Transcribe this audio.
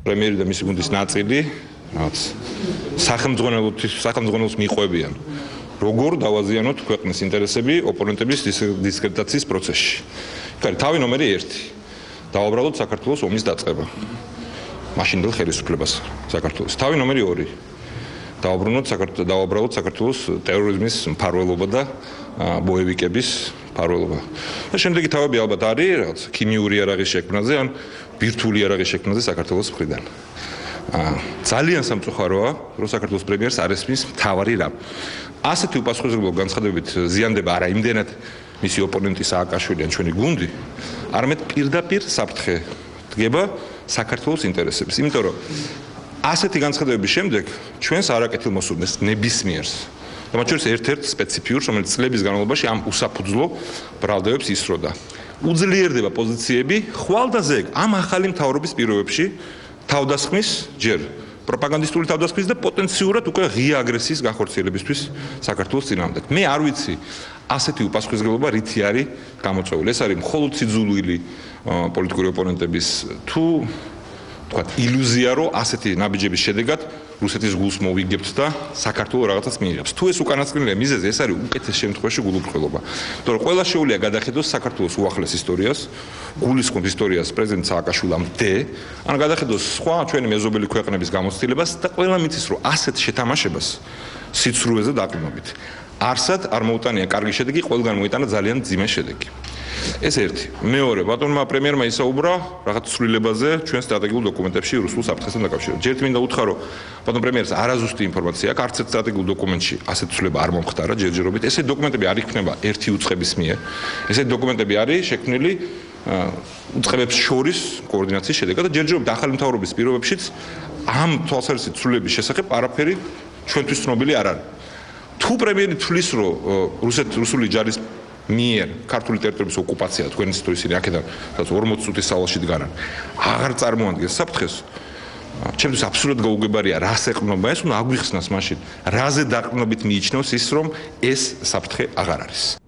პრემიერი და მისი გუნდის ნაწილი რაც სახელმძღვანელოს მიყვებიან როგორ დავაზიანოთ ქვეყნის ინტერესები ოპონენტების დისკრედიტაციის პროცესში. თავი ნომერი 1 დავაბრალოთ საქართველოს ომის დაწყება. მაშინდელ ხელისუფლებას საქართველოს. თავი ნომერი 2 დავაბრალოთ საქართველოს ტერორიზმის მფარველობა და ბოევიკების მფარველობა. და შემდეგი თავები ალბათ არის რაღაც ქიმიური იარაღის შექმნაზე ან ბირთვული იარაღის შექმნაზე საქართველოს მხრიდან. ძალიან სამწუხაროა, რომ საქართველოს პრემიერს არ ესმის მთავარი რამ. ასეთი უპასუხისმგებლო განცხადებებით ზიანდება არა იმდენად მისი ოპონენტი სააკაშვილი ან ჩვენი გუნდი, არამედ პირდაპირ საფრთხე დგება საქართველოს ინტერესებს. იმიტომ რომ ასეთი განცხადებების შემდეგ ჩვენს არაკეთილმოსურნეს ნებისმიერს და მათ შორის ერთ-ერთ სპეციფიურს, რომელიც წლების განმავლობაში ამ უსაფუძვლო ბრალდებებს ისროდა. უძლიერდება პოზიციები ხვალ და ზეგ ამ ახალი მთავრობის პირობებში თავდასხმის ჯერ პროპაგანდისტული თავდასხმის და პოტენციურად უკვე ღია აგრესიის განხორციელებისთვის საქართველოს წინააღმდეგ. მე არ ვიცი ასეთი უპასუხისმგებლობა რითი არის გამოწვეული. ეს არის მხოლოდ სიძულვილი პოლიტიკური ოპონენტების თუ თქვათ ილუზია, რომ ასეთი ნაბიჯების შედეგად რუსეთის გულს მოვიგებთ და საქართველოს რაღაცას მიიღებს. თუ ეს უკანასკნელია მიზეზი, ეს არის უკეთეს შემთხვევაში გულუბრყელობა. იმიტომ რომ ყველა შეუძლია გადახედოს საქართველოს უახლეს ისტორიას, გულისხმობ ისტორიას პრეზიდენტ სააკაშვილამდე, ან გადახედოს სხვა ჩვენი მეზობელი ქვეყნების გამოცდილებას და ყველა მიცის, რომ ასეთ შეთამაშებას სიცრუეზე დაყრდნობით. არსად არ მოუტანია კარგი შედეგი, ყველგან მოიტანა ძალიან მძიმე შედეგი. ეს ერთი. მეორე, ბატონმა პრემიერმა ისაუბრა რაღაც ცვლილებაზე ჩვენ სტრატეგიულ დოკუმენტებში რუსულ საფრთხესთან დაკავშირებით. ჯერ მინდა უთხრა, რომ ბატონ პრემიერს არაზუსტი ინფორმაცია აქვს, არც ერთ სტრატეგიულ დოკუმენტში ასეთი ცვლილება არ მომხდარა ჯერჯერობით. ესეთი დოკუმენტები არ იქნება ერთი უწყების მიერ. ესეთი დოკუმენტები არის შექმნილი უწყებებს შორის კოორდინაციის შედეგად და ჯერჯერობით ახალი მთავრობის პირობებშიც ამ თვალსაზრისით ცვლილების შესახებ არაფერი ჩვენთვის ცნობილი არ არის. თუ პრემიერი თვლის, რომ რუსული ჯარის მიერ ქართული ტერიტორიების ოკუპაცია თქვენ იცით რომ ისინი აქედან 40 წუთის სავალში დგანან აღარ წარმოადგენს საფრთხეს ჩემთვის აბსოლუტურად გაუგებარია რას ეყრდნობა ეს უნდა აგვიხსნას მაშინ რაზე დაყრდნობით მიიჩნევს ის რომ ეს საფრთხე აღარ არის